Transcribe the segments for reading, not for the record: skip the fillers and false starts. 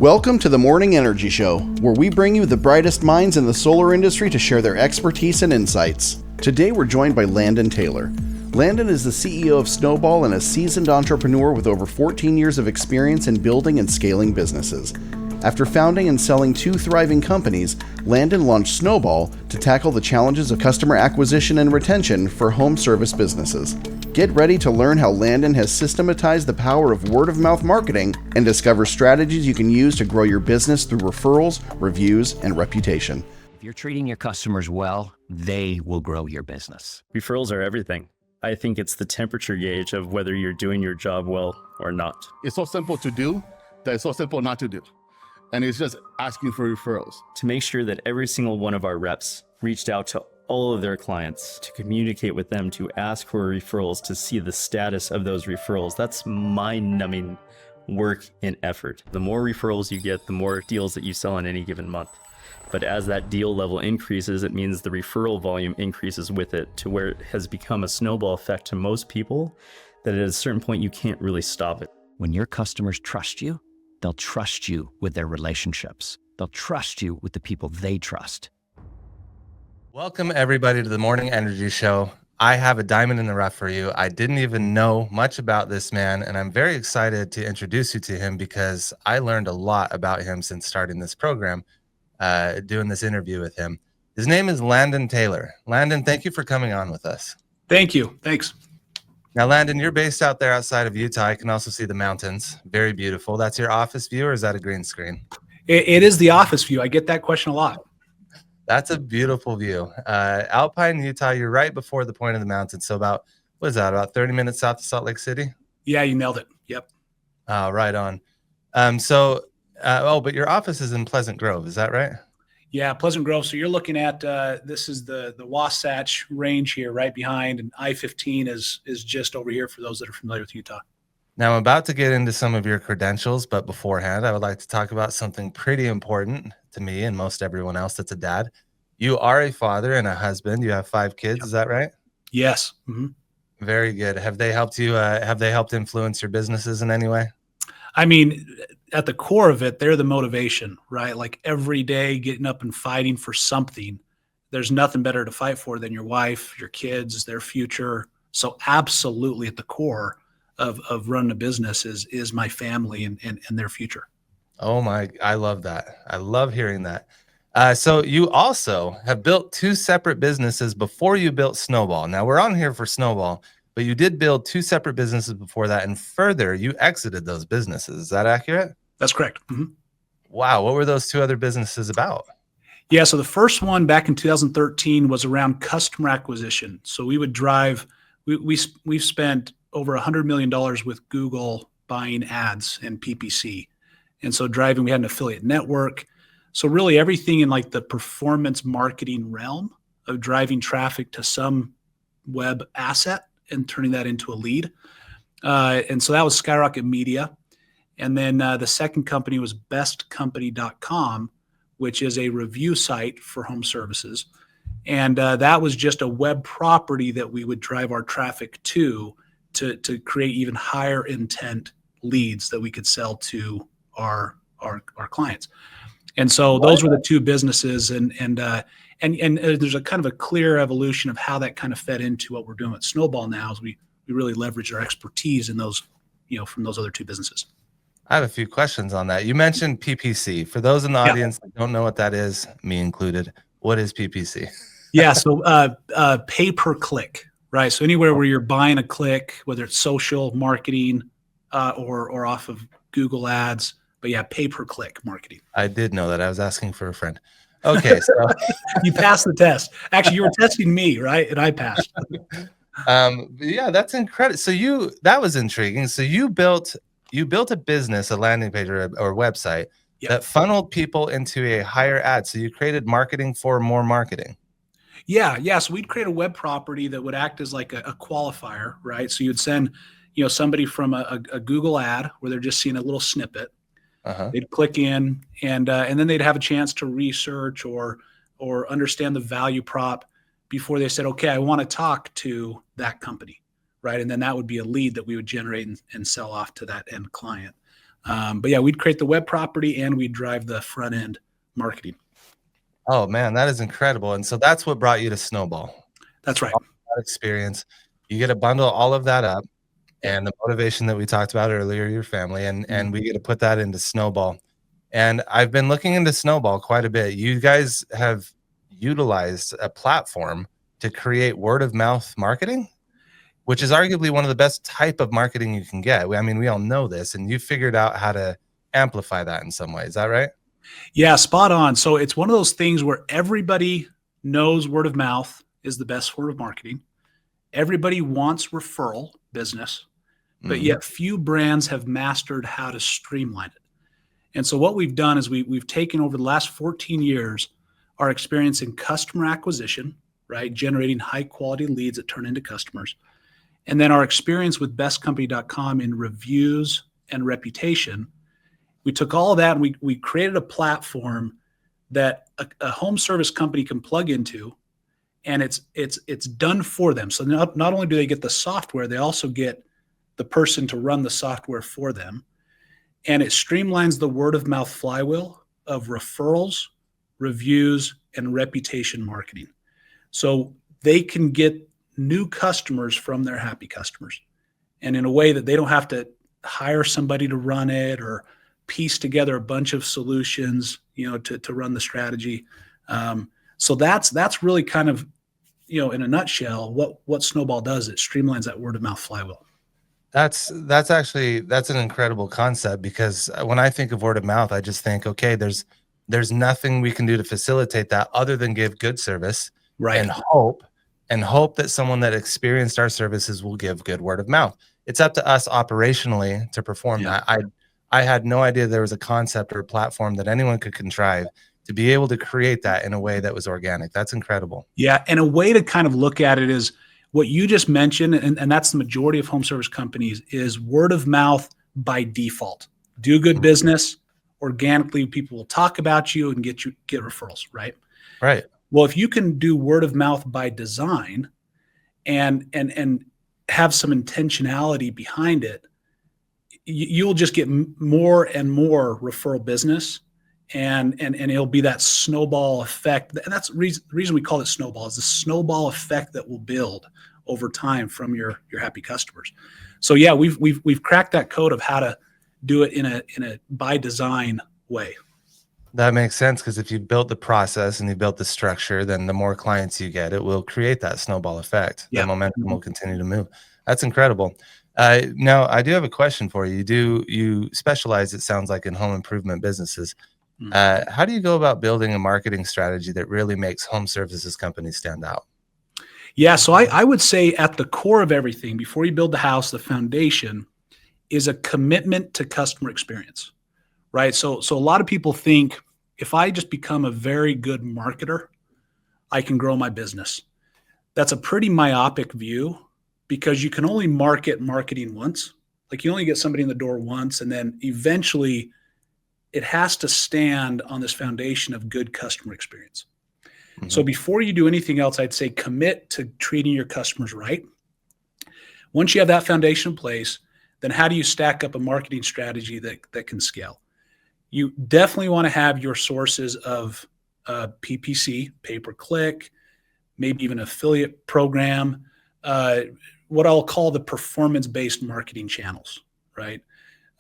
Welcome to the Morning Energy Show, where we bring you the brightest minds in the solar industry to share their expertise and insights. Today we're joined by Landon Taylor. Landon is the CEO of Snoball and a seasoned entrepreneur with over 14 years of experience in building and scaling businesses. After founding and selling 2 thriving companies, Landon launched Snoball to tackle the challenges of customer acquisition and retention for home service businesses. Get ready to learn how Landon has systematized the power of word-of-mouth marketing and discover strategies you can use to grow your business through referrals, reviews, and reputation. If you're treating your customers well, they will grow your business. Referrals are everything. I think it's the temperature gauge of whether you're doing your job well or not. It's so simple to do that it's so simple not to do. And it's just asking for referrals. To make sure that every single one of our reps reached out to all of their clients, to communicate with them, to ask for referrals, to see the status of those referrals. That's mind-numbing work and effort. The more referrals you get, the more deals that you sell in any given month. But as that deal level increases, it means the referral volume increases with it to where it has become a snowball effect to most people that at a certain point you can't really stop it. When your customers trust you, they'll trust you with their relationships. They'll trust you with the people they trust. Welcome everybody to the Morning Energy Show. I have a diamond in the rough for you. I didn't even know much about this man, and I'm very excited to introduce you to him because I learned a lot about him since starting this program, doing this interview with him. His name is Landon Taylor. Landon, thank you for coming on with us. Thank you. Thanks. Now, Landon, you're based out there outside of Utah. I can also see the mountains. Very beautiful. That's your office view, or is that a green screen? It is the office view. I get that question a lot. That's a beautiful view. Alpine, Utah, you're right before the point of the mountain. So about 30 minutes south of Salt Lake City? Yeah, you nailed it. Yep. Right on. But your office is in Pleasant Grove. Is that right? Yeah, Pleasant Grove. So you're looking at, this is the Wasatch Range here right behind, and I-15 is just over here for those that are familiar with Utah. Now, I'm about to get into some of your credentials, but beforehand, I would like to talk about something pretty important to me and most everyone else that's a dad. You are a father and a husband. You have 5 kids. Yep. Is that right? Yes. Mm-hmm. Very good. Have they helped you? Have they helped influence your businesses in any way? I mean, at the core of it, they're the motivation, right? Like every day getting up and fighting for something. There's nothing better to fight for than your wife, your kids, their future. So absolutely at the core of running a business is my family and their future. Oh my, I love that. I love hearing that. So you also have built 2 separate businesses before you built Snoball. Now we're on here for Snoball, but you did build 2 separate businesses before that. And further, you exited those businesses. Is that accurate? That's correct. Mm-hmm. Wow. What were those 2 other businesses about? Yeah. So the first one back in 2013 was around customer acquisition. So we would drive, we've spent over $100 million with Google buying ads and PPC. And so we had an affiliate network. So really everything in like the performance marketing realm of driving traffic to some web asset and turning that into a lead. And so that was Skyrocket Media. And then the second company was bestcompany.com, which is a review site for home services. And that was just a web property that we would drive our traffic to create even higher intent leads that we could sell to our clients. And so those were the 2 businesses, and there's a kind of a clear evolution of how that kind of fed into what we're doing at Snoball now, as we really leverage our expertise in those, from those other 2 businesses. I have a few questions on that. You mentioned PPC. For those in the audience that don't know what that is, me included, what is PPC? Yeah, so pay per click, right? So anywhere where you're buying a click, whether it's social marketing or off of Google ads, but yeah, pay per click marketing. I did know that. I was asking for a friend. Okay, so you passed the test. Actually, you were testing me, right? And I passed. Yeah, that's incredible. So that was intriguing. So you built a business, a landing page or website that funneled people into a higher ad. So you created marketing for more marketing. Yeah. So we'd create a web property that would act as like a qualifier, right? So you'd send, somebody from a Google ad where they're just seeing a little snippet. Uh-huh. They'd click in and then they'd have a chance to research or understand the value prop before they said, okay, I want to talk to that company, right? And then that would be a lead that we would generate and sell off to that end client. But yeah, we'd create the web property and we'd drive the front end marketing. Oh man, that is incredible. And so that's what brought you to Snowball. That's right. All that experience. You get to bundle all of that up and the motivation that we talked about earlier, your family, and we get to put that into Snowball. And I've been looking into Snowball quite a bit. You guys have utilized a platform to create word of mouth marketing, which is arguably one of the best type of marketing you can get. I mean, we all know this, and you figured out how to amplify that in some way. Is that right? Yeah, spot on. So it's one of those things where everybody knows word of mouth is the best form of marketing. Everybody wants referral business, but yet few brands have mastered how to streamline it. And so what we've done is we've taken over the last 14 years our experience in customer acquisition, right? Generating high quality leads that turn into customers. And then our experience with bestcompany.com in reviews and reputation. We took all of that and we created a platform that a home service company can plug into, and it's done for them. So not only do they get the software, they also get the person to run the software for them. And it streamlines the word of mouth flywheel of referrals, reviews, and reputation marketing. So they can get new customers from their happy customers, and in a way that they don't have to hire somebody to run it or piece together a bunch of solutions, to run the strategy. So that's really kind of, in a nutshell, what Snowball does. It streamlines that word of mouth flywheel. That's an incredible concept, because when I think of word of mouth, I just think, okay, there's nothing we can do to facilitate that other than give good service, Right. and hope that someone that experienced our services will give good word of mouth. It's up to us operationally to perform that. I had no idea there was a concept or a platform that anyone could contrive to be able to create that in a way that was organic. That's incredible. Yeah. And a way to kind of look at it is what you just mentioned, and that's the majority of home service companies, is word of mouth by default. Do good business, organically people will talk about you and get referrals, right? Right. Well, if you can do word of mouth by design and have some intentionality behind it, you'll just get more and more referral business, and it'll be that snowball effect. And that's the reason we call it Snowball, is the snowball effect that will build over time from your happy customers. So yeah, we've cracked that code of how to do it in a by design way. That makes sense, because if you built the process and you built the structure, then the more clients you get, it will create that snowball effect. Yeah. The momentum will continue to move. That's incredible. Now, I do have a question for you. You specialize, it sounds like, in home improvement businesses. How do you go about building a marketing strategy that really makes home services companies stand out? Yeah, so I would say at the core of everything, before you build the house, the foundation is a commitment to customer experience, right? So a lot of people think, if I just become a very good marketer, I can grow my business. That's a pretty myopic view, because you can only marketing once. Like, you only get somebody in the door once, and then eventually it has to stand on this foundation of good customer experience. Mm-hmm. So before you do anything else, I'd say commit to treating your customers right. Once you have that foundation in place, then how do you stack up a marketing strategy that can scale? You definitely want to have your sources of PPC, pay-per-click, maybe even affiliate program, what I'll call the performance-based marketing channels, right?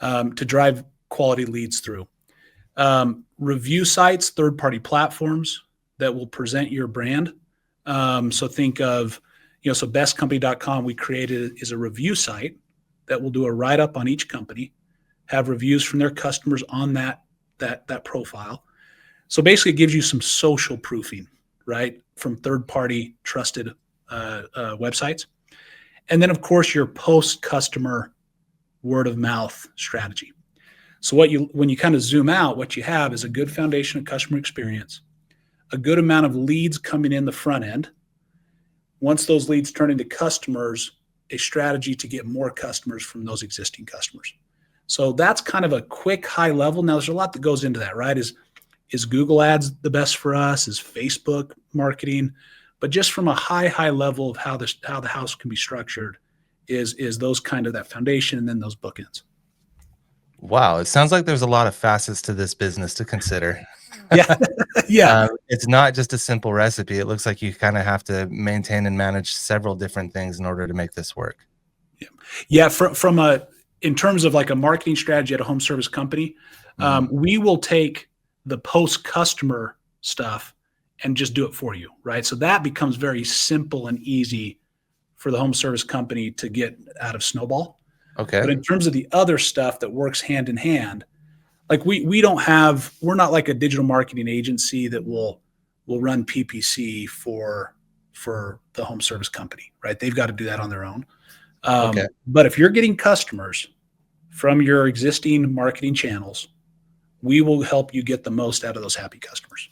To drive quality leads through. Review sites, third-party platforms that will present your brand. So think of, so bestcompany.com we created is a review site that will do a write-up on each company, have reviews from their customers on that profile. So basically it gives you some social proofing, right, from third-party trusted websites. And then, of course, your post-customer word-of-mouth strategy. So when you kind of zoom out, what you have is a good foundation of customer experience, a good amount of leads coming in the front end. Once those leads turn into customers, a strategy to get more customers from those existing customers. So that's kind of a quick high level. Now, there's a lot that goes into that, right? Is Google ads the best for us? Is Facebook marketing? But just from a high level of how the house can be structured is those kind of that foundation, and then those bookends. Wow, it sounds like there's a lot of facets to this business to consider. Yeah. Yeah. It's not just a simple recipe. It looks like you kind of have to maintain and manage several different things in order to make this work. Yeah. In terms of like a marketing strategy at a home service company, we will take the post customer stuff and just do it for you. Right. So that becomes very simple and easy for the home service company to get out of Snowball. Okay. But in terms of the other stuff that works hand in hand, like we're not like a digital marketing agency that will run PPC for the home service company, right? They've got to do that on their own. Okay. But if you're getting customers from your existing marketing channels, we will help you get the most out of those happy customers.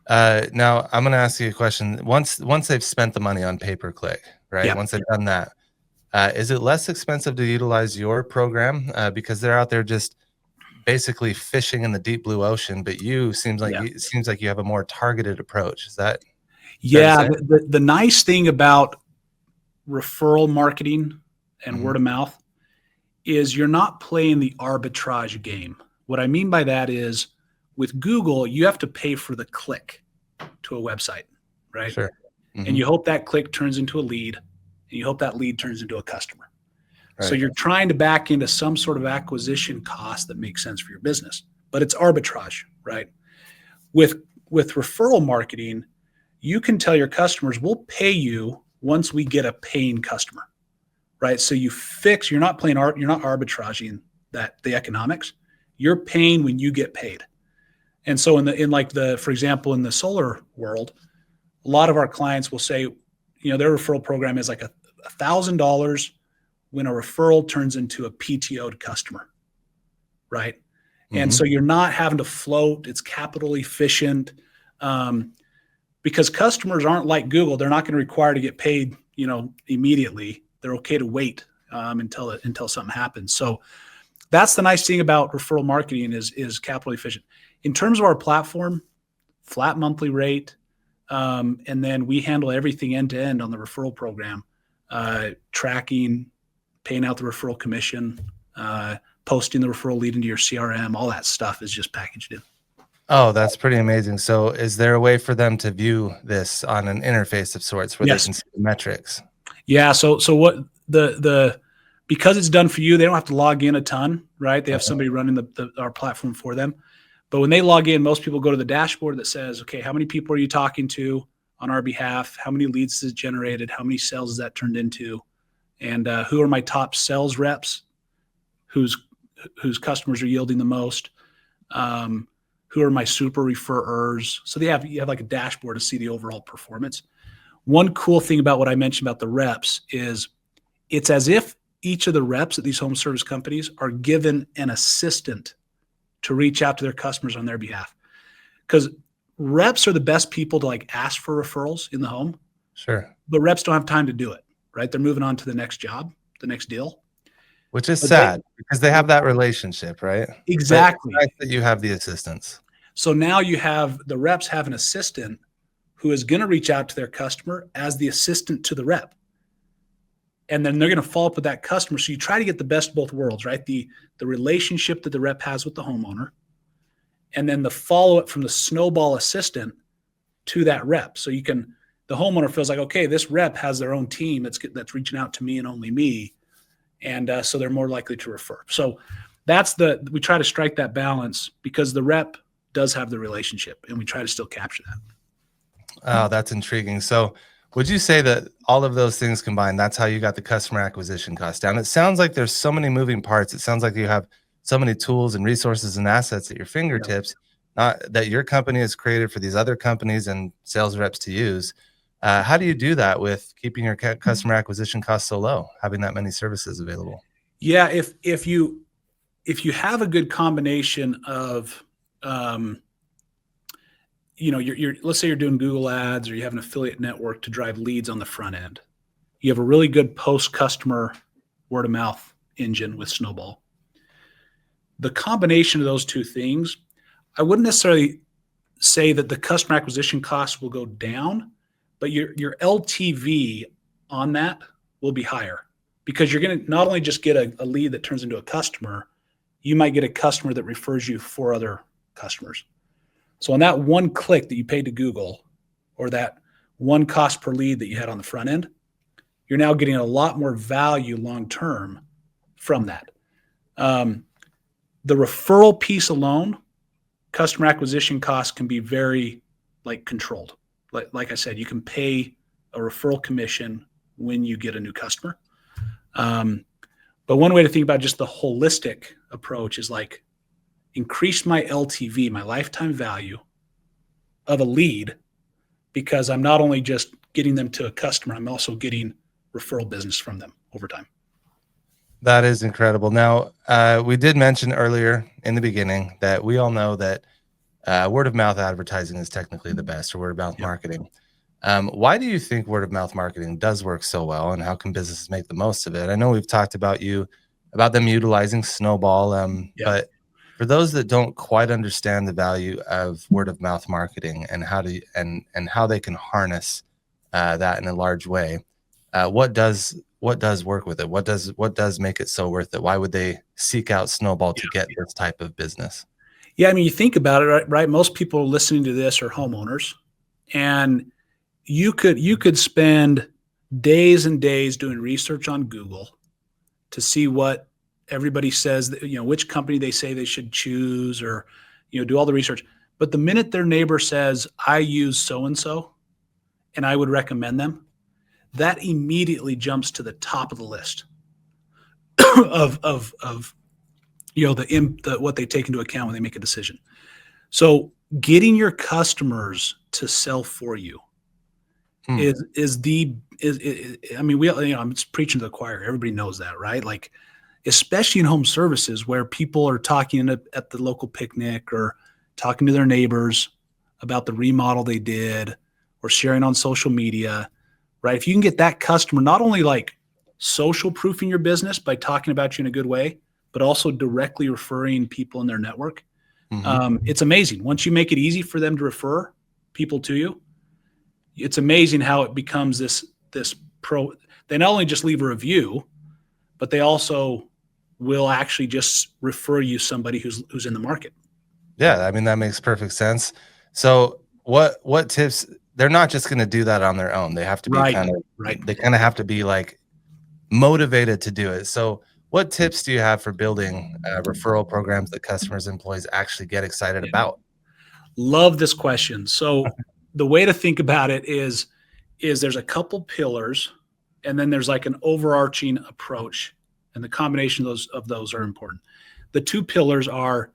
Now I'm going to ask you a question. Once they've spent the money on pay-per-click, right? Yeah. Once they've done that, is it less expensive to utilize your program because they're out there just basically fishing in the deep blue ocean? But it seems like you have a more targeted approach. Is that? Yeah. The nice thing about referral marketing and word of mouth is you're not playing the arbitrage game. What I mean by that is with Google, you have to pay for the click to a website, right? Sure. And you hope that click turns into a lead, and you hope that lead turns into a customer. Right. So you're trying to back into some sort of acquisition cost that makes sense for your business, but it's arbitrage, right? With referral marketing, you can tell your customers, we'll pay you once we get a paying customer, right? So you're not arbitraging the economics. You're paying when you get paid. And so for example, in the solar world, a lot of our clients will say, their referral program is like $1,000 when a referral turns into a PTO'd customer, right? And so you're not having to float. It's capital efficient because customers aren't like Google. They're not going to require to get paid, immediately. They're okay to wait until something happens. So that's the nice thing about referral marketing is capital efficient. In terms of our platform, flat monthly rate, and then we handle everything end to end on the referral program, tracking, paying out the referral commission, posting the referral lead into your CRM, all that stuff is just packaged in. Oh, that's pretty amazing. So is there a way for them to view this on an interface of sorts where they can see the metrics? Yeah. So what because it's done for you, they don't have to log in a ton, right? They have somebody running our platform for them. But when they log in, most people go to the dashboard that says, okay, how many people are you talking to on our behalf? How many leads is it generated? How many sales is that turned into? And who are my top sales reps whose customers are yielding the most? Who are my super referrers? So you have like a dashboard to see the overall performance. One cool thing about what I mentioned about the reps is it's as if each of the reps at these home service companies are given an assistant to reach out to their customers on their behalf. Because reps are the best people to like ask for referrals in the home. Sure. But reps don't have time to do it, right? They're moving on to the next job, the next deal. Which is sad because they have that relationship, right? Exactly. But it's nice that you have the assistants. So now the reps have an assistant who is going to reach out to their customer as the assistant to the rep. And then they're going to follow up with that customer. So you try to get the best of both worlds, right? The relationship that the rep has with the homeowner, and then the follow-up from the Snowball assistant to that rep. So the homeowner feels like, okay, this rep has their own team that's reaching out to me and only me. And so they're more likely to refer. So we try to strike that balance because the rep does have the relationship, and we try to still capture that. Oh, that's intriguing. So would you say that all of those things combined, that's how you got the customer acquisition cost down? It sounds like there's so many moving parts. It sounds like you have so many tools and resources and assets at your fingertips, not that your company has created for these other companies and sales reps to use. How do you do that with keeping your customer acquisition costs so low, having that many services available? Yeah, if you have a good combination of let's say you're doing Google ads or you have an affiliate network to drive leads on the front end. You have a really good post-customer word of mouth engine with Snowball. The combination of those two things, I wouldn't necessarily say that the customer acquisition costs will go down, but your LTV on that will be higher because you're going to not only just get a lead that turns into a customer, you might get a customer that refers you 4 other customers. So on that one click that you paid to Google, or that one cost per lead that you had on the front end, you're now getting a lot more value long-term from that. The referral piece alone, customer acquisition costs can be very controlled. Like I said, you can pay a referral commission when you get a new customer. But one way to think about just the holistic approach is increase my LTV, my lifetime value of a lead, because I'm not only just getting them to a customer, I'm also getting referral business from them over time. That is incredible. Now, we did mention earlier in the beginning that we all know that word of mouth advertising is technically the best, or word of mouth marketing. Why do you think word of mouth marketing does work so well, and how can businesses make the most of it? I know we've talked about them utilizing Snowball, but for those that don't quite understand the value of word of mouth marketing and how they can harness that in a large way, what does work with it? What does make it so worth it? Why would they seek out Snowball to get this type of business? Yeah, I mean, you think about it, right? Most people listening to this are homeowners, and you could spend days and days doing research on Google to see what everybody says, which company they say they should choose, or do all the research. But the minute their neighbor says, I use so-and-so and I would recommend them, that immediately jumps to the top of the list of what they take into account when they make a decision. So getting your customers to sell for you I'm just preaching to the choir. Everybody knows that, right? Especially in home services, where people are talking at the local picnic, or talking to their neighbors about the remodel they did, or sharing on social media, right? If you can get that customer, not only social proofing your business by talking about you in a good way, but also directly referring people in their network, it's amazing. Once you make it easy for them to refer people to you, it's amazing how it becomes this pro. They not only just leave a review, but they also will actually just refer you somebody who's in the market. Yeah, I mean, that makes perfect sense. So what tips? They're not just going to do that on their own. They have to be they kind of have to be motivated to do it. So what tips do you have for building referral programs that customers and employees actually get excited about? Love this question. So the way to think about it is there's a couple pillars, and then there's an overarching approach, and the combination of those are important. The 2 pillars are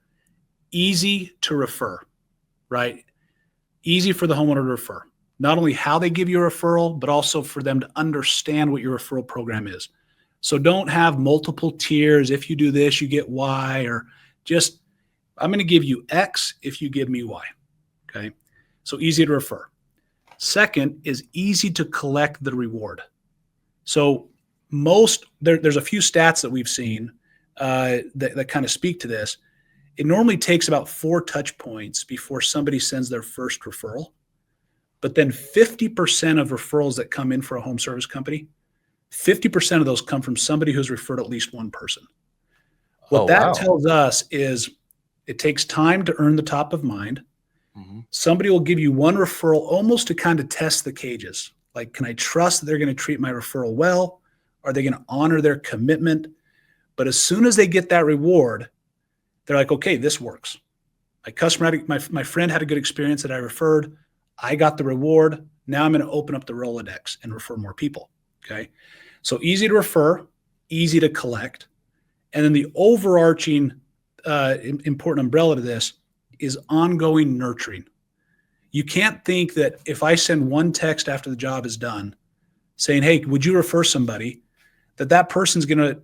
easy to refer, right? Easy for the homeowner to refer. Not only how they give you a referral, but also for them to understand what your referral program is. So don't have multiple tiers. If you do this, you get Y, or just, I'm going to give you X if you give me Y. Okay. So easy to refer. Second is easy to collect the reward. So there's a few stats that we've seen that kind of speak to this. It normally takes about 4 touch points before somebody sends their first referral. But then 50% of referrals that come in for a home service company, 50% of those come from somebody who's referred at least one person. What that tells us is it takes time to earn the top of mind. Somebody will give you one referral almost to kind of test the cages. Can I trust that they're going to treat my referral well? Are they going to honor their commitment? But as soon as they get that reward, they're like, okay, this works. My friend had a good experience that I referred. I got the reward. Now I'm going to open up the Rolodex and refer more people. Okay. So easy to refer, easy to collect. And then the overarching important umbrella to this is ongoing nurturing. You can't think that if I send one text after the job is done saying, hey, would you refer somebody, that person's going to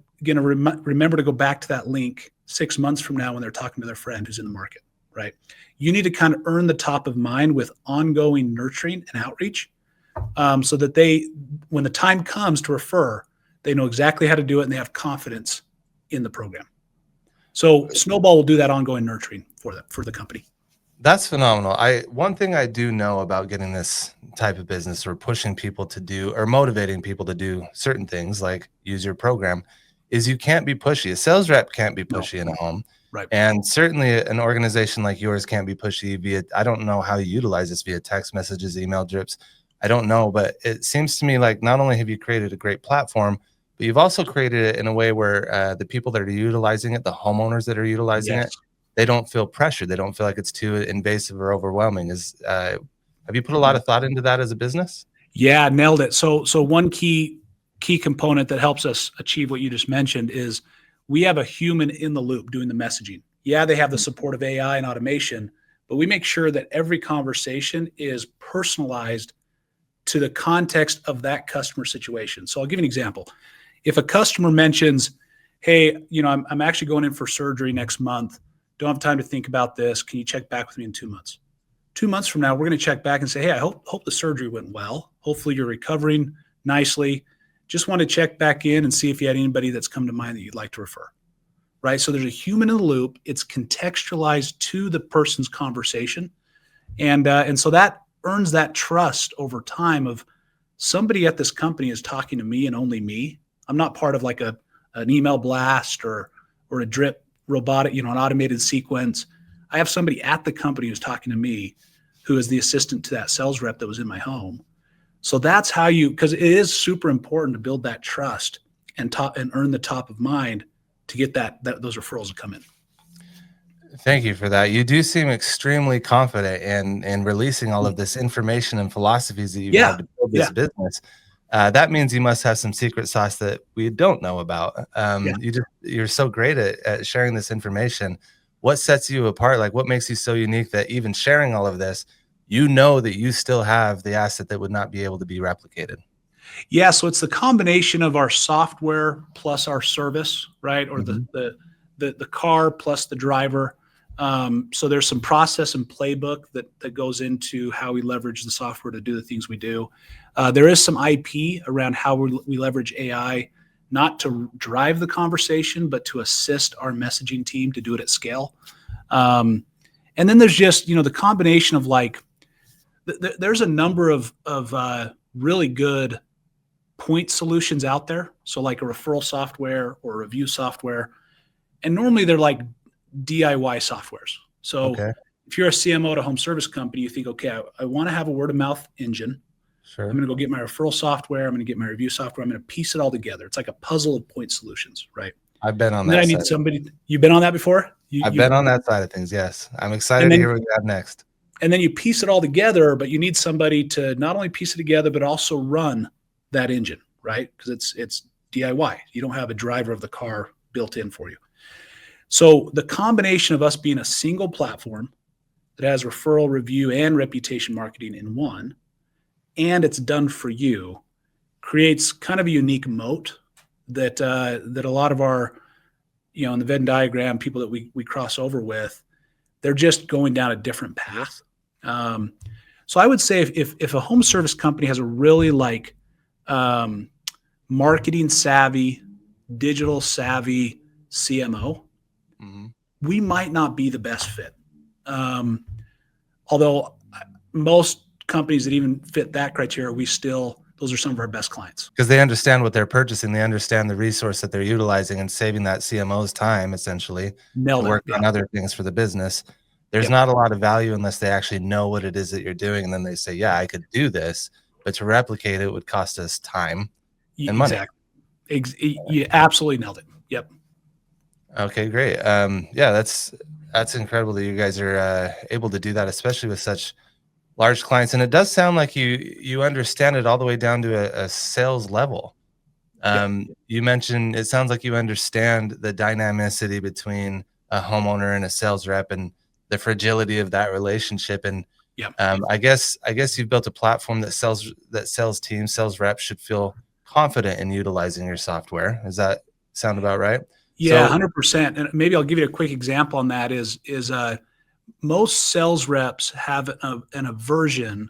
remember to go back to that link 6 months from now when they're talking to their friend who's in the market, right? You need to kind of earn the top of mind with ongoing nurturing and outreach, so that when the time comes to refer, they know exactly how to do it and they have confidence in the program. So Snowball will do that ongoing nurturing for the company. That's phenomenal. One thing I do know about getting this type of business, or pushing people to do, or motivating people to do certain things like use your program, is you can't be pushy. A sales rep can't be pushy in a home. Right. And certainly an organization like yours can't be pushy via, I don't know how you utilize this via text messages, email drips. I don't know, but it seems to me like not only have you created a great platform, but you've also created it in a way where the people that are utilizing it, the homeowners that are utilizing Yes. it, they don't feel pressured. They don't feel like it's too invasive or overwhelming. Have you put a lot of thought into that as a business? Yeah, nailed it. So one key component that helps us achieve what you just mentioned is we have a human in the loop doing the messaging. Yeah, they have the support of AI and automation, but we make sure that every conversation is personalized to the context of that customer situation. So I'll give you an example. If a customer mentions, hey, I'm actually going in for surgery next month. Don't have time to think about this. Can you check back with me in 2 months? 2 months from now, we're going to check back and say, hey, I hope the surgery went well. Hopefully you're recovering nicely. Just want to check back in and see if you had anybody that's come to mind that you'd like to refer. Right? So there's a human in the loop. It's contextualized to the person's conversation. And so that earns that trust over time of somebody at this company is talking to me and only me. I'm not part of like an email blast or a drip robotic, an automated sequence. I have somebody at the company who's talking to me, who is the assistant to that sales rep that was in my home. So that's how because it is super important to build that trust and earn the top of mind to get those referrals to come in. Thank you for that. You do seem extremely confident in releasing all of this information and philosophies that you've had to build this business. That means you must have some secret sauce that we don't know about. You're so great at sharing this information. What sets you apart? Like, what makes you so unique that even sharing all of this, that you still have the asset that would not be able to be replicated? Yeah, so it's the combination of our software plus our service, right? Or the car plus the driver. So there's some process and playbook that goes into how we leverage the software to do the things we do. There is some IP around how we leverage AI, not to drive the conversation, but to assist our messaging team to do it at scale. And then there's just, the combination of there's a number of really good point solutions out there. So like a referral software or a review software. And normally they're like DIY softwares. So if you're a CMO at a home service company, you think, okay, I want to have a word of mouth engine. Sure. I'm going to go get my referral software. I'm going to get my review software. I'm going to piece it all together. It's like a puzzle of point solutions, right? I've been on that. Then I need somebody. You've been on that before? I've been on that side of things. Yes. I'm excited to hear what you have next. And then you piece it all together, but you need somebody to not only piece it together, but also run that engine, right? Because it's DIY. You don't have a driver of the car built in for you. So the combination of us being a single platform that has referral, review, and reputation marketing in one, and it's done for you, creates kind of a unique moat that a lot of our, in the Venn diagram, people that we cross over with, they're just going down a different path. So I would say if a home service company has a really marketing savvy, digital savvy CMO, we might not be the best fit. Although most companies that even fit that criteria, those are some of our best clients. Because they understand what they're purchasing. They understand the resource that they're utilizing and saving that CMO's time, essentially, to work on other things for the business. There's not a lot of value unless they actually know what it is that you're doing. And then they say, yeah, I could do this, but to replicate it would cost us time and money. Exactly. You absolutely nailed it. Yep. Okay, great. That's incredible that you guys are able to do that, especially with such large clients. And it does sound like you understand it all the way down to a sales level. You mentioned, it sounds like you understand the dynamicity between a homeowner and a sales rep and the fragility of that relationship. And I guess you've built a platform that sales teams, sales reps should feel confident in utilizing your software. Does that sound about right? Yeah, 100%. And maybe I'll give you a quick example on that is most sales reps have an aversion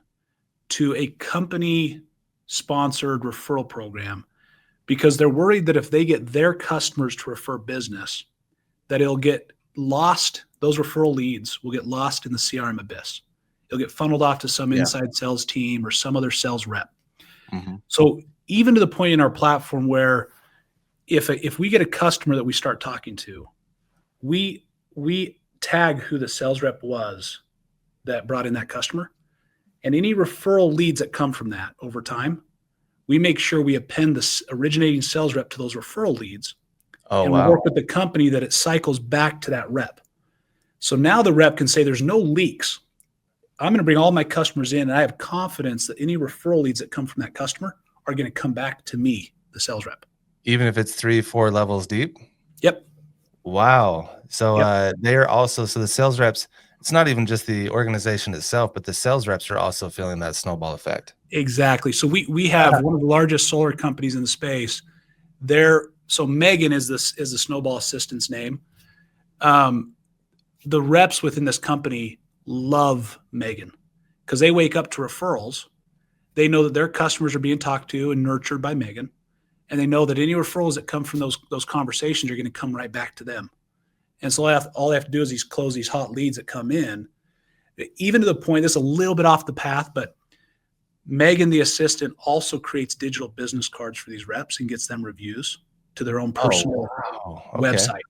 to a company sponsored referral program because they're worried that if they get their customers to refer business, that it'll get lost. Those referral leads will get lost in the CRM abyss. It'll get funneled off to some inside sales team or some other sales rep. So even to the point in our platform where if we get a customer that we start talking to, we we tag who the sales rep was that brought in that customer, and any referral leads that come from that over time, we make sure we append the originating sales rep to those referral leads. Oh, and wow. we work with the company that it cycles back to that rep. So now the rep can say there's no leaks. I'm going to bring all my customers in, and I have confidence that any referral leads that come from that customer are going to come back to me, the sales rep. Even if it's 3-4 levels deep? Yep. Wow. So Yep. they are also, so the sales reps, it's not even just the organization itself, but the sales reps are also feeling that snowball effect. Exactly. So we have one of the largest solar companies in the space. So Megan is the Snowball assistant's name. The reps within this company love Megan because they wake up to referrals. They know that their customers are being talked to and nurtured by Megan, and they know that any referrals that come from those conversations are going to come right back to them. And so all they have to do is close these hot leads that come in, even to the point, this is a little bit off the path, but Megan, the assistant, also creates digital business cards for these reps and gets them reviews to their own personal website.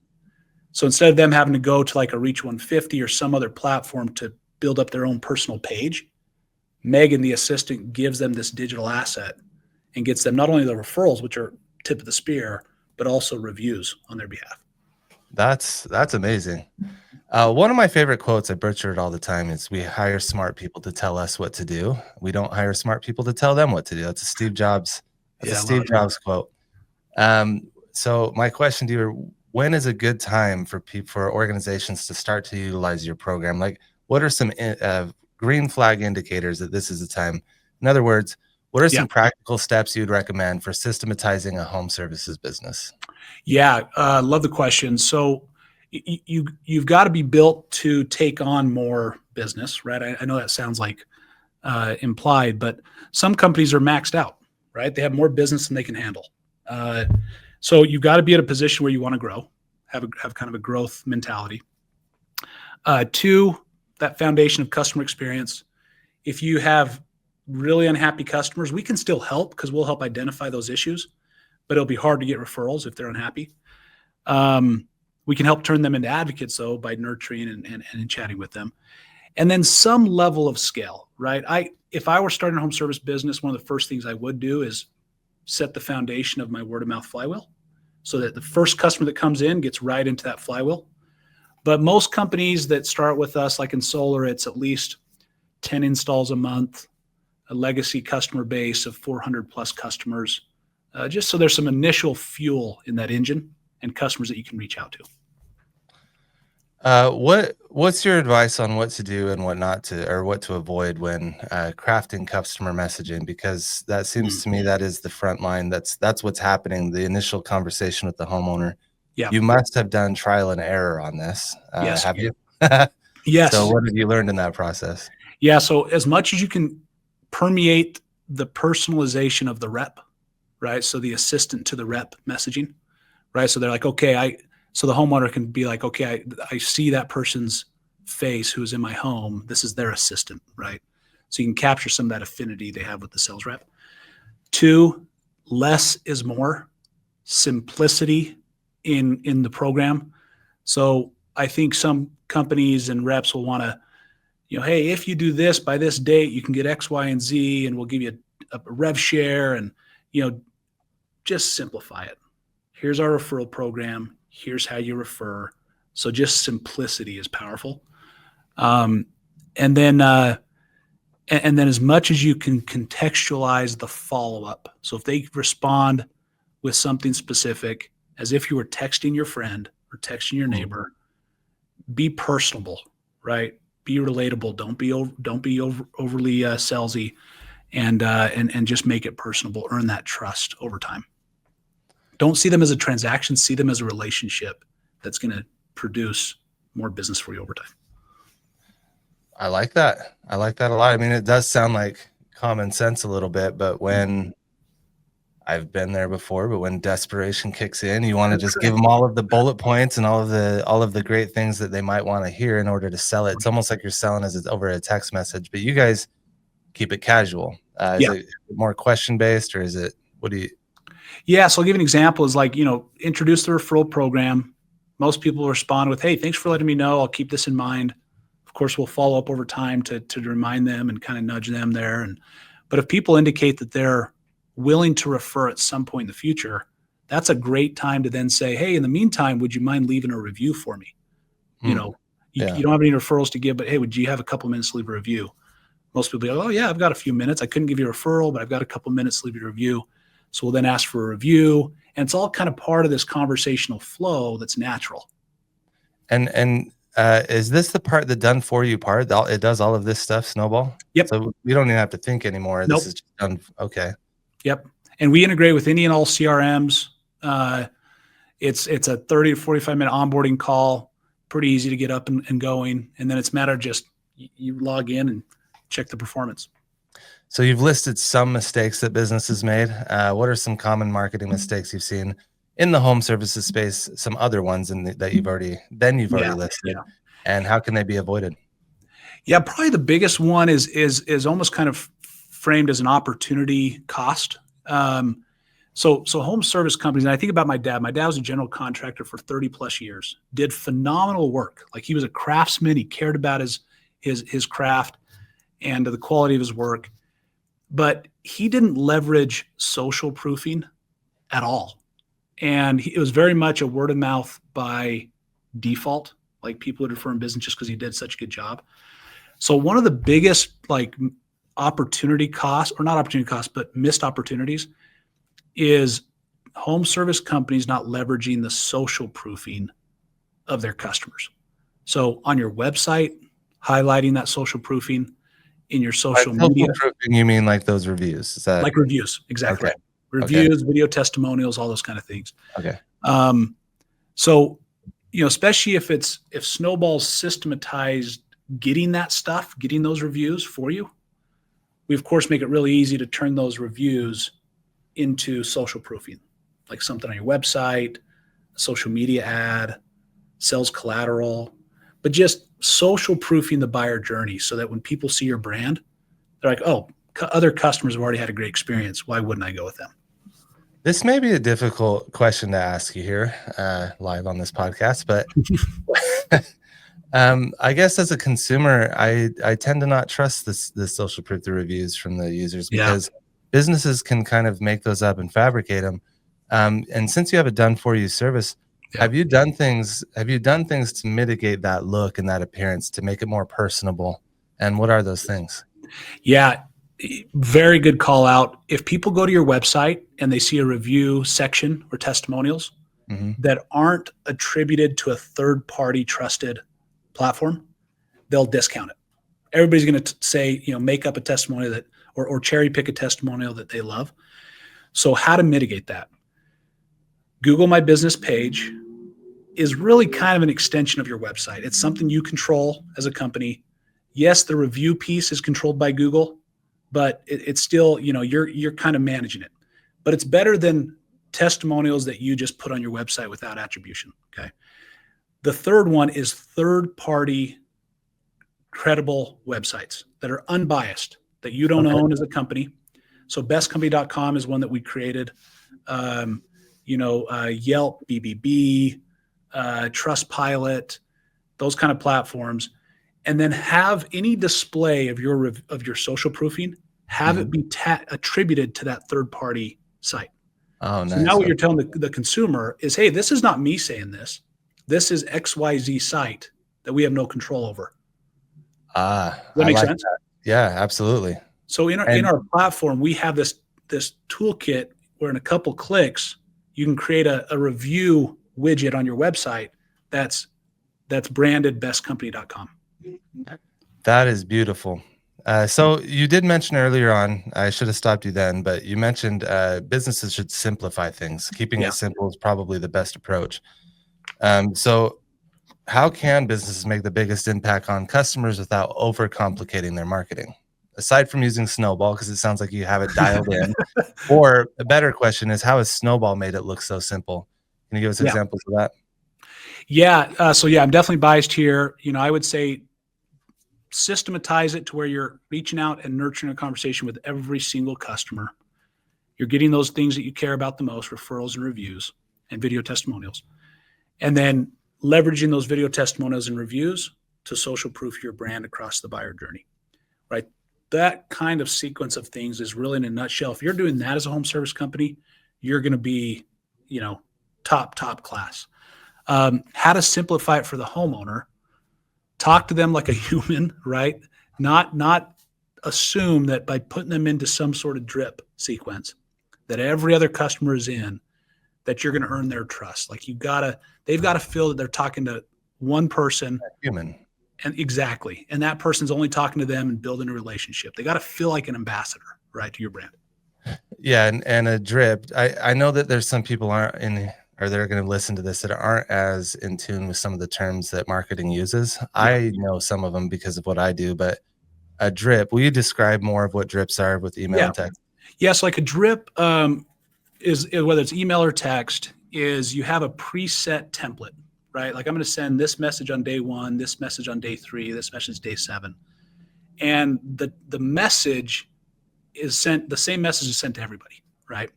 So instead of them having to go to like a Reach 150 or some other platform to build up their own personal page, Megan, the assistant, gives them this digital asset and gets them not only the referrals, which are tip of the spear, but also reviews on their behalf. That's amazing. One of my favorite quotes, I butcher it all the time, is we hire smart people to tell us what to do. We don't hire smart people to tell them what to do. That's a Steve Jobs quote. So my question to you, when is a good time for organizations to start to utilize your program? Like, what are some green flag indicators that this is the time? In other words, what are some practical steps you'd recommend for systematizing a home services business? Yeah, love the question. So you've got to be built to take on more business, right? I know that sounds like implied, but some companies are maxed out, right? They have more business than they can handle. So you've got to be at a position where you want to grow, have kind of a growth mentality. 2, that foundation of customer experience. If you have really unhappy customers, we can still help because we'll help identify those issues, but it'll be hard to get referrals if they're unhappy. We can help turn them into advocates, though, by nurturing and chatting with them. And then some level of scale, right? If I were starting a home service business, one of the first things I would do is set the foundation of my word of mouth flywheel so that the first customer that comes in gets right into that flywheel. But most companies that start with us, like in solar, it's at least 10 installs a month, a legacy customer base of 400 plus customers, just so there's some initial fuel in that engine and customers that you can reach out to. What's your advice on what to do and what not to, or what to avoid when crafting customer messaging? Because that seems to me that is the front line. That's what's happening. The initial conversation with the homeowner. Yeah. You must have done trial and error on this. Yes. Have you? Yes. So what have you learned in that process? Yeah. So as much as you can permeate the personalization of the rep, right? So the assistant to the rep messaging, right? So they're like, okay, so the homeowner can be like, okay, I see that person's face who's in my home. This is their assistant, right? So you can capture some of that affinity they have with the sales rep. 2, less is more. Simplicity in the program. So I think some companies and reps will want to, hey, if you do this by this date, you can get X, Y, and Z, and we'll give you a rev share, and just simplify it. Here's our referral program. Here's how you refer. So just simplicity is powerful. And then as much as you can contextualize the follow-up. So if they respond with something specific, as if you were texting your friend or texting your neighbor, be personable, right? Be relatable. Don't be overly salesy, and just make it personable. Earn that trust over time. Don't see them as a transaction. See them as a relationship that's going to produce more business for you over time. I like that. I like that a lot. I mean, it does sound like common sense a little bit, but when I've been there before, but when desperation kicks in, you want to just give them all of the bullet points and all of the great things that they might want to hear in order to sell it. It's almost like you're selling as it's over a text message, but you guys keep it casual. Is it more question based, or is it, what do you? Yeah. So I'll give you an example is like, introduce the referral program, most people respond with, hey, thanks for letting me know. I'll keep this in mind. Of course, we'll follow up over time to remind them and kind of nudge them there. But if people indicate that they're willing to refer at some point in the future, that's a great time to then say, hey, in the meantime, would you mind leaving a review for me? You don't have any referrals to give, but hey, would you have a couple minutes to leave a review? Most people go, oh yeah, I've got a few minutes. I couldn't give you a referral, but I've got a couple minutes to leave you a review. So we'll then ask for a review. And it's all kind of part of this conversational flow that's natural. And is this the part, the done for you part? It does all of this stuff, Snowball? Yep. So we don't even have to think anymore. Nope. This is just done. Okay. Yep. And we integrate with any and all CRMs. It's a 30 to 45-minute onboarding call, pretty easy to get up and going. And then it's a matter of just you log in and check the performance. So you've listed some mistakes that businesses made. What are some common marketing mistakes you've seen in the home services space? Some other ones that you've already listed, and how can they be avoided? Yeah, probably the biggest one is almost kind of framed as an opportunity cost. So home service companies, and I think about my dad. My dad was a general contractor for 30 plus years, did phenomenal work. Like, he was a craftsman. He cared about his craft and the quality of his work, but he didn't leverage social proofing at all. And it was very much a word of mouth by default. Like, people would refer him business just because he did such a good job. So one of the biggest opportunity costs, or not opportunity costs, but missed opportunities, is home service companies not leveraging the social proofing of their customers. So on your website, highlighting that social proofing, in your social media. Proofing, you mean like those reviews? Is that like reviews? Exactly. Okay. Reviews, video testimonials, all those kind of things. Okay. So, especially if Snowball's systematized getting that stuff, getting those reviews for you, we of course make it really easy to turn those reviews into social proofing, like something on your website, a social media ad, sales collateral, but just social proofing the buyer journey so that when people see your brand, they're like, oh, other customers have already had a great experience. Why wouldn't I go with them? This may be a difficult question to ask you here live on this podcast, but I guess as a consumer, I tend to not trust the social proof, the reviews from the users, because businesses can kind of make those up and fabricate them. And since you have a done for you service, have you done things to mitigate that look and that appearance to make it more personable? And what are those things? Yeah, very good call out. If people go to your website and they see a review section or testimonials that aren't attributed to a third-party trusted platform, they'll discount it. Everybody's going to say, make up a testimonial that, or cherry pick a testimonial that they love. So how to mitigate that? Google My Business page is really kind of an extension of your website. It's something you control as a company. Yes, the review piece is controlled by Google, but it's still, you're kind of managing it. But it's better than testimonials that you just put on your website without attribution. Okay. The third one is third-party credible websites that are unbiased, that you don't own as a company. So bestcompany.com is one that we created. Yelp, BBB, Trustpilot, those kind of platforms, and then have any display of your social proofing, have it be attributed to that third-party site. Oh, nice. So now what you're telling the consumer is, hey, this is not me saying this. This is XYZ site that we have no control over. Does that make sense? That. Yeah, absolutely. So in our platform, we have this toolkit where in a couple clicks, you can create a review widget on your website that's branded bestcompany.com. That is beautiful. So you did mention earlier on, I should have stopped you then, but you mentioned businesses should simplify things. Keeping it simple is probably the best approach. So how can businesses make the biggest impact on customers without overcomplicating their marketing? Aside from using Snowball, because it sounds like you have it dialed in. Or a better question is, how has Snowball made it look so simple? Can you give us examples of that? Yeah. I'm definitely biased here. I would say systematize it to where you're reaching out and nurturing a conversation with every single customer. You're getting those things that you care about the most, referrals and reviews and video testimonials. And then leveraging those video testimonials and reviews to social proof your brand across the buyer journey, right? That kind of sequence of things is really in a nutshell. If you're doing that as a home service company, you're going to be, top class. How to simplify it for the homeowner, talk to them like a human, right? Not assume that by putting them into some sort of drip sequence that every other customer is in, that you're going to earn their trust. Like they've got to feel that they're talking to one person. Human. And exactly. And that person's only talking to them and building a relationship. They got to feel like an ambassador, right, to your brand. Yeah. And a drip. I know that there's some people they're going to listen to this that aren't as in tune with some of the terms that marketing uses. Yeah. I know some of them because of what I do, but a drip, will you describe more of what drips are with email and text? Yes. Like a drip is whether it's email or text, is you have a preset template, right? Like I'm going to send this message on day 1, this message on day 3, this message day 7. And the message is sent, the same message is sent to everybody, right?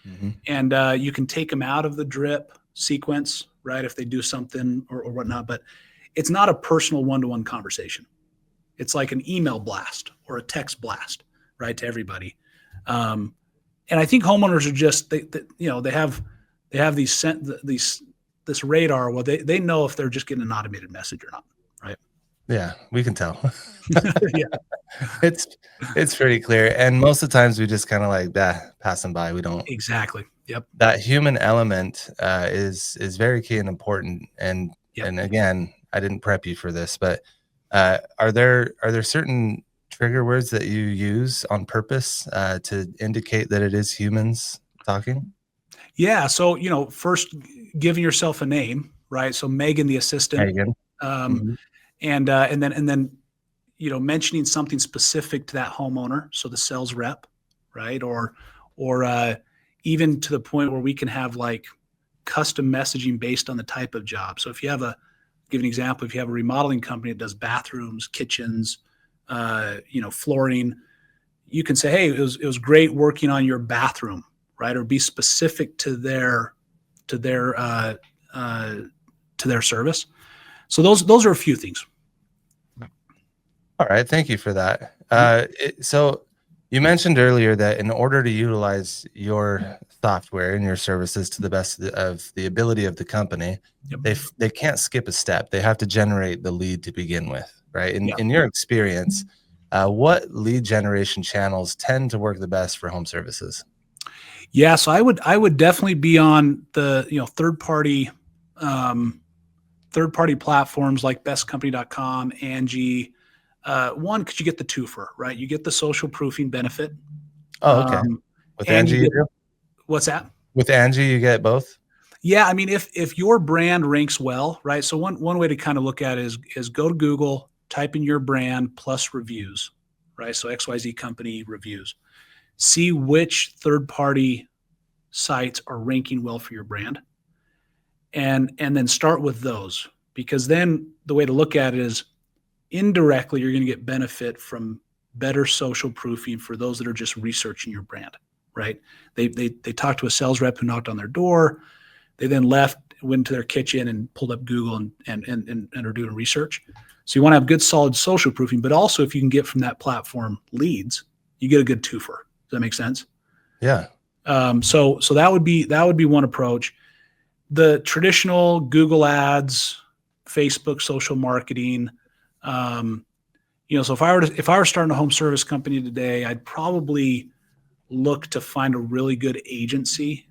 Mm-hmm. And you can take them out of the drip sequence, right? If they do something or whatnot, but it's not a personal one-to-one conversation. It's like an email blast or a text blast, right? To everybody. And I think homeowners are just, they have this radar. Well, they know if they're just getting an automated message or not, right? Yeah, we can tell. Yeah, it's pretty clear. And most of the times we just kind of like passing by. We don't. Exactly. Yep. That human element is very key and important. And yep. And again, I didn't prep you for this, but are there certain trigger words that you use on purpose to indicate that it is humans talking? Yeah. So, first giving yourself a name, right? So Megan, the assistant, Megan. And then, mentioning something specific to that homeowner. So the sales rep, right? Or even to the point where we can have like custom messaging based on the type of job. So if you have give an example, if you have a remodeling company that does bathrooms, kitchens, flooring, you can say, hey, it was great working on your bathroom, right? Or be specific to their service. So those are a few things. All right. Thank you for that. So you mentioned earlier that in order to utilize your software and your services to the best of the ability of the company, yep. they can't skip a step. They have to generate the lead to begin with, right? In your experience, what lead generation channels tend to work the best for home services? Yeah, so I would definitely be on the third party platforms like bestcompany.com, Angie. One, because you get the twofer, right? You get the social proofing benefit. Oh, okay. With Angie, what's that? With Angie, you get both? Yeah, I mean, if your brand ranks well, right? So one way to kind of look at it is go to Google, type in your brand plus reviews, right? So XYZ company reviews. See which third-party sites are ranking well for your brand, and then start with those, because then the way to look at it is indirectly you're going to get benefit from better social proofing for those that are just researching your brand, right? They talked to a sales rep who knocked on their door. They then left, went to their kitchen and pulled up Google and are doing research. So you want to have good, solid social proofing, but also if you can get from that platform leads, you get a good twofer. Does that make sense? Yeah. So that would be one approach. The traditional Google ads, Facebook social marketing. So if I were starting a home service company today, I'd probably look to find a really good agency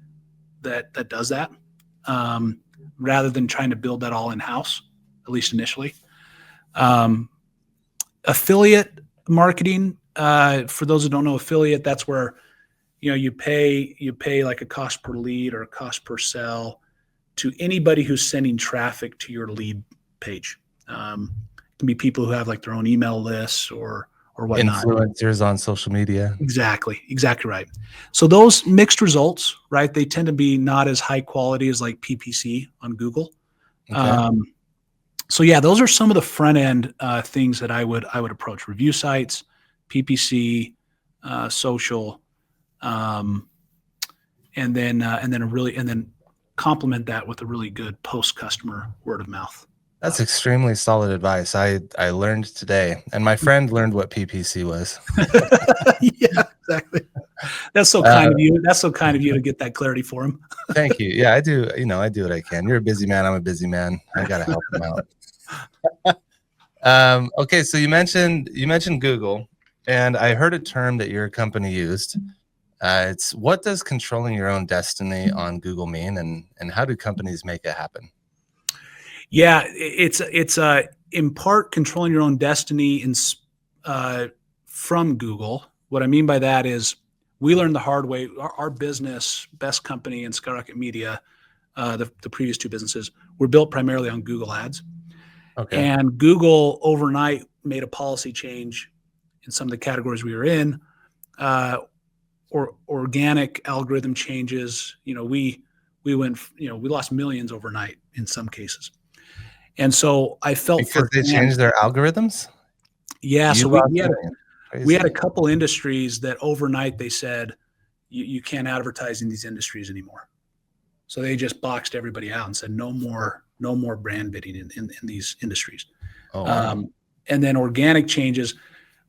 that does that, rather than trying to build that all in-house, at least initially. Affiliate marketing, for those who don't know affiliate, that's where you pay like a cost per lead or a cost per sell to anybody who's sending traffic to your lead page. It can be people who have like their own email lists or whatnot. Influencers on social media. Exactly right. So those mixed results, right? They tend to be not as high quality as like PPC on Google. Okay. So yeah, those are some of the front end things that I would approach: review sites, PPC, social, and then complement that with a really good post-customer word of mouth. That's extremely solid advice. I learned today, and my friend learned what PPC was. Yeah, exactly. That's so kind of you. That's so kind of you to get that clarity for him. Thank you. Yeah, I do. I do what I can. You're a busy man. I'm a busy man. I got to help him out. Okay, so you mentioned Google, and I heard a term that your company used. It's what does controlling your own destiny on Google mean, and how do companies make it happen? Yeah, it's in part controlling your own destiny from Google. What I mean by that is we learned the hard way. Our business, Best Company and Skyrocket Media, the previous two businesses, were built primarily on Google Ads. Okay. And Google overnight made a policy change in some of the categories we were in, or organic algorithm changes. We went, we lost millions overnight in some cases. And so I felt because they changed their algorithms. Yeah. So we had a couple industries that overnight they said, you can't advertise in these industries anymore. So they just boxed everybody out and said, no more brand bidding in these industries. Oh, wow. And then organic changes.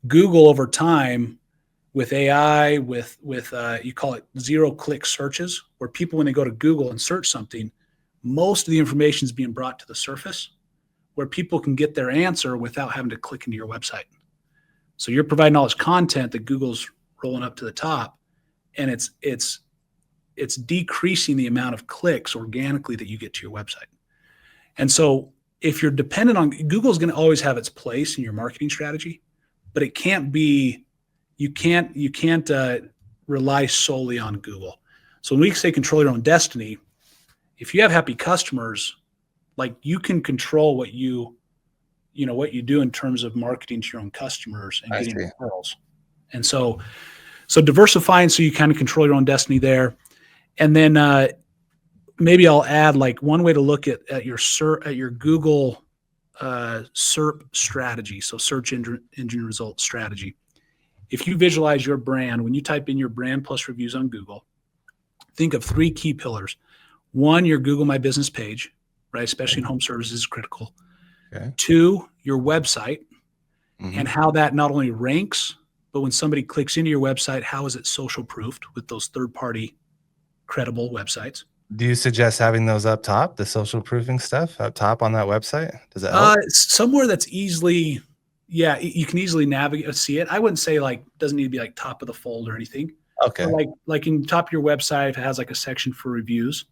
Google over time with AI, with you call it zero-click searches, where people, when they go to Google and search something, most of the information is being brought to the surface where people can get their answer without having to click into your website. So you're providing all this content that Google's rolling up to the top, and it's decreasing the amount of clicks organically that you get to your website. And so if you're dependent on Google's going to always have its place in your marketing strategy, but it can't be, you can't rely solely on Google. So when we say control your own destiny, if you have happy customers, like you can control what you do in terms of marketing to your own customers and getting referrals. And so diversifying, so you kind of control your own destiny there. And then maybe I'll add, like, one way to look at your Google SERP strategy, so search engine result strategy. If you visualize your brand, when you type in your brand plus reviews on Google, think of three key pillars. One, your Google My Business page, right? Especially in home services is critical. Okay. Two, your website, and how that not only ranks, but when somebody clicks into your website, how is it social proofed with those third-party credible websites? Do you suggest having those up top, the social proofing stuff up top on that website? Does that help? Somewhere that's easily, you can easily navigate, see it. I wouldn't say doesn't need to be like top of the fold or anything. Okay. But like in top of your website, it has like a section for reviews.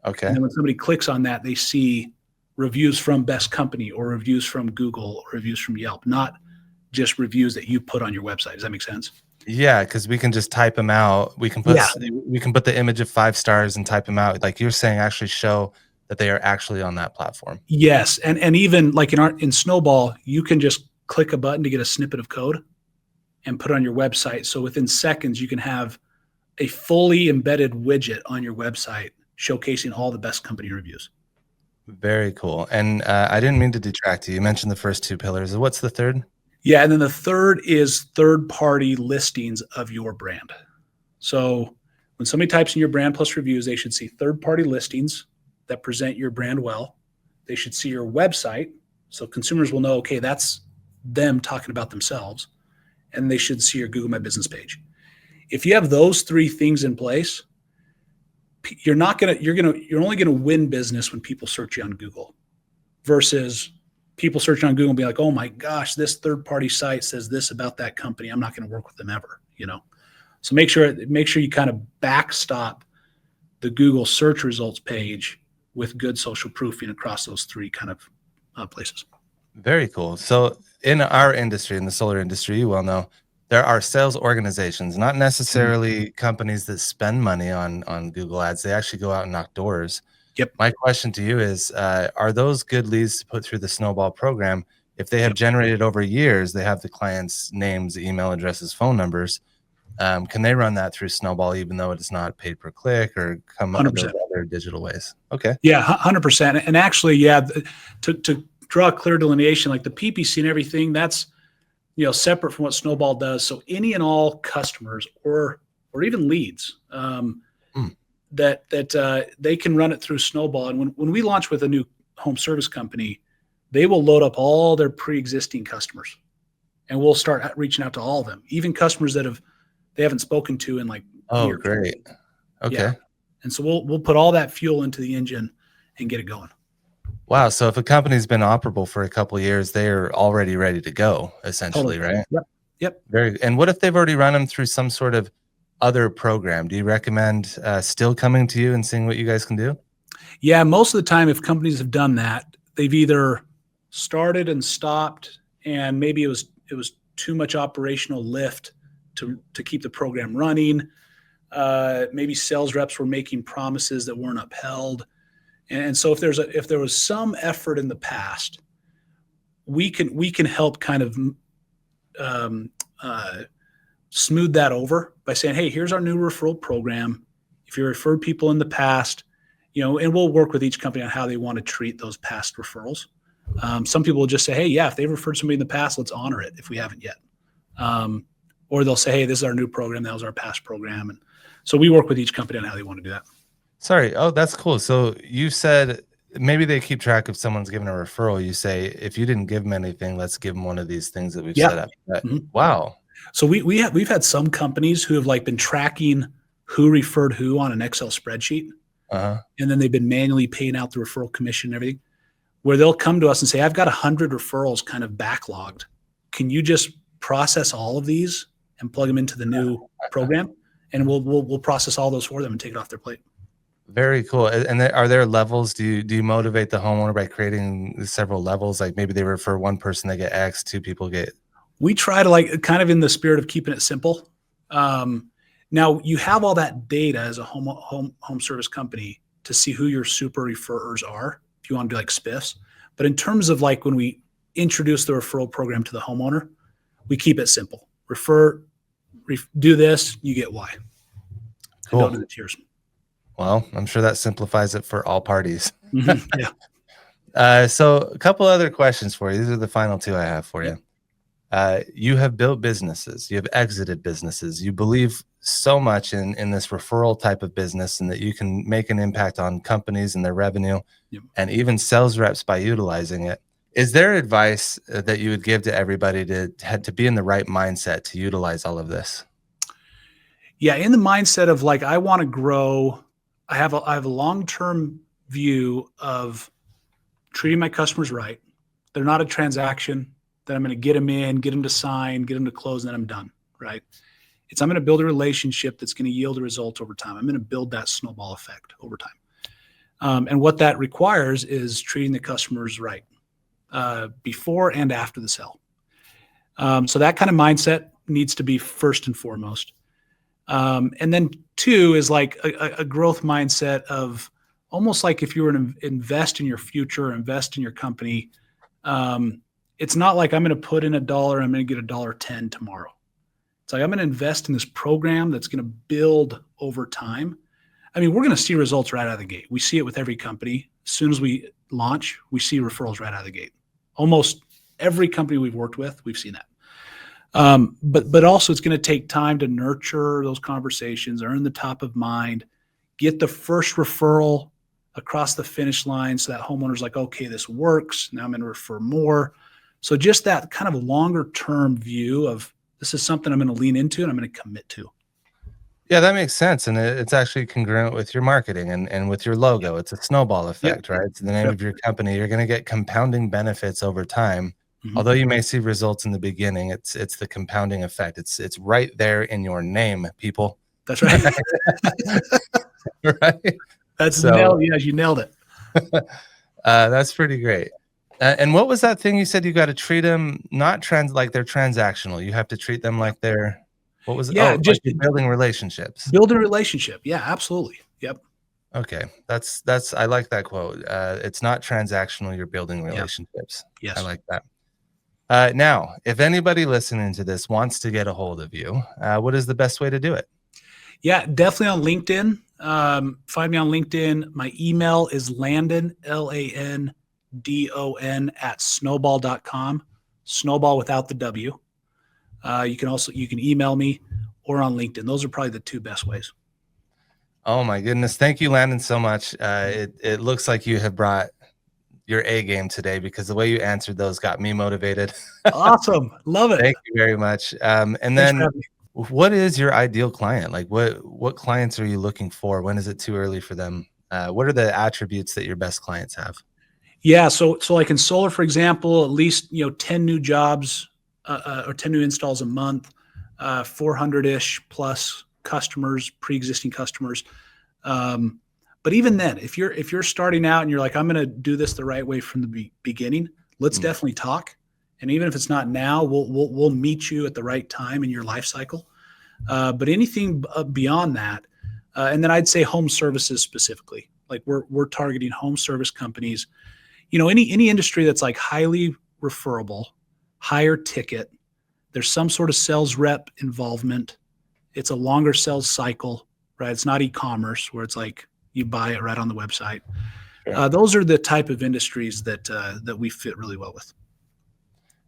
Okay. And then when somebody clicks on that, they see reviews from Best Company or reviews from Google or reviews from Yelp, not just reviews that you put on your website. Does that make sense? Yeah, because we can just type them out. We can put the image of 5 stars and type them out. Like you're saying, actually show that they are actually on that platform. Yes, and even like in Snowball, you can just click a button to get a snippet of code and put it on your website. So within seconds, you can have a fully embedded widget on your website showcasing all the Best Company reviews. Very cool. And I didn't mean to detract you. You mentioned the first 2 pillars. What's the third? Yeah, and then the third is third-party listings of your brand. So when somebody types in your brand plus reviews, they should see third-party listings that present your brand well. They should see your website, so consumers will know, okay, that's them talking about themselves. And they should see your Google My Business page. If you have those 3 things in place, you're only gonna win business when people search you on Google, versus people searching on Google and be like, oh my gosh, this third-party site says this about that company. I'm not going to work with them ever, So make sure you kind of backstop the Google search results page with good social proofing across those 3 kind of places. Very cool. So in our industry, in the solar industry, you well know, there are sales organizations, not necessarily companies that spend money on Google Ads. They actually go out and knock doors. Yep. My question to you is, are those good leads to put through the Snowball program? If they have generated over years, they have the clients' names, email addresses, phone numbers. Can they run that through Snowball, even though it is not paid per click or come up with other digital ways? Okay. Yeah, 100%. And actually, to draw a clear delineation, like the PPC and everything, that's separate from what Snowball does. So any and all customers or even leads, they can run it through Snowball. And when we launch with a new home service company, they will load up all their pre-existing customers, and we'll start reaching out to all of them, even customers that they haven't spoken to in like years. Great. Okay. Yeah. And so we'll put all that fuel into the engine and get it going. Wow. So if a company's been operable for a couple of years, they're already ready to go, essentially, Totally. right? Yep. And what if they've already run them through some sort of other program? Do you recommend still coming to you and seeing what you guys can do? Yeah. Most of the time, if companies have done that, they've either started and stopped, and maybe it was too much operational lift to keep the program running. Maybe sales reps were making promises that weren't upheld. And so if there was some effort in the past, we can help kind of smooth that over by saying, hey, here's our new referral program. If you referred people in the past, and we'll work with each company on how they want to treat those past referrals. Some people will just say, hey, yeah, if they've referred somebody in the past, let's honor it if we haven't yet. Or they'll say, hey, this is our new program. That was our past program. And so we work with each company on how they want to do that. Sorry. Oh, that's cool. So you said maybe they keep track if someone's given a referral. You say, if you didn't give them anything, let's give them one of these things that we've set up. Wow. So we've had some companies who have like been tracking who referred who on an Excel spreadsheet. And then they've been manually paying out the referral commission and everything, where they'll come to us and say, I've got 100 referrals kind of backlogged. Can you just process all of these and plug them into the new program? And we'll process all those for them and take it off their plate. Very cool. And are there levels? Do you motivate the homeowner by creating several levels? Like maybe they refer one person, they get X, two people get. We try to, like, kind of in the spirit of keeping it simple. Now you have all that data as a home service company to see who your super referrers are, if you want to do like spiffs. But in terms of like when we introduce the referral program to the homeowner, we keep it simple. Do this, you get Y. Cool. Don't do the tiers. Well, I'm sure that simplifies it for all parties. Yeah. So a couple other questions for you. These are the final two I have for you. You have built businesses. You have exited businesses. You believe so much in this referral type of business, and that you can make an impact on companies and their revenue, and even sales reps by utilizing it. Is there advice that you would give to everybody to be in the right mindset to utilize all of this? Yeah, in the mindset of like, I want to grow. I have a long-term view of treating my customers right. They're not a transaction that I'm going to get them in, get them to sign, get them to close, and then I'm done, right? I'm going to build a relationship that's going to yield a result over time. I'm going to build that snowball effect over time. And what that requires is treating the customers right before and after the sale. So that kind of mindset needs to be first and foremost. And then two is like a growth mindset of almost like if you were to invest in your future, invest in your company. It's not like I'm going to put in $1, I'm going to get $1.10 tomorrow. It's like I'm going to invest in this program that's going to build over time. I mean, we're going to see results right out of the gate. We see it with every company. As soon as we launch, we see referrals right out of the gate. Almost every company we've worked with, we've seen that. But also it's going to take time to nurture those conversations, earn the top of mind, get the first referral across the finish line so that homeowner's like, okay, this works. Now I'm going to refer more. So just that kind of longer term view of this is something I'm going to lean into and I'm going to commit to. Yeah, that makes sense. And it's actually congruent with your marketing and with your logo. It's a snowball effect, right? It's the name of your company. You're going to get compounding benefits over time. Although you may see results in the beginning, it's the compounding effect. It's right there in your name, people. That's right. Right. You nailed it. That's pretty great. And what was that thing you said? You got to treat them not like they're transactional. You have to treat them like they're, what was it? Yeah, just like building relationships. Build a relationship. Yeah, absolutely. Yep. Okay. That's I like that quote. It's not transactional. You're building relationships. Yes. I like that. Now, if anybody listening to this wants to get a hold of you, what is the best way to do it? Yeah, definitely on LinkedIn. Find me on LinkedIn. My email is Landon, LANDON @snowball.com. Snowball without the W. You can email me or on LinkedIn. Those are probably the two best ways. Oh my goodness. Thank you, Landon, so much. It looks like you have brought your A game today, because the way you answered those got me motivated. Awesome. Love it. Thank you very much. And Thanks for then having me. what is your ideal client? Like what clients are you looking for? When is it too early for them? What are the attributes that your best clients have? Yeah. So like in solar, for example, at least, 10 new jobs or 10 new installs a month, 400-ish plus customers, pre-existing customers. But even then, if you're starting out and you're like, I'm going to do this the right way from the beginning, let's definitely talk. And even if it's not now, we'll meet you at the right time in your life cycle. But anything beyond that, and then I'd say home services specifically, like we're targeting home service companies. Any industry that's like highly referable, higher ticket. There's some sort of sales rep involvement. It's a longer sales cycle, right? It's not e-commerce where it's like you buy it right on the website. Sure. Those are the type of industries that we fit really well with.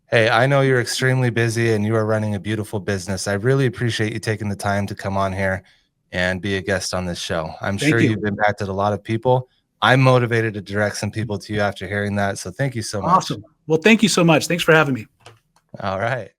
Hey, I know you're extremely busy and you are running a beautiful business. I really appreciate you taking the time to come on here and be a guest on this show. I'm Thank sure you. you've impacted a lot of people. I'm motivated to direct some people to you after hearing that. So thank you so much. Awesome. Well, thank you so much. Thanks for having me. All right.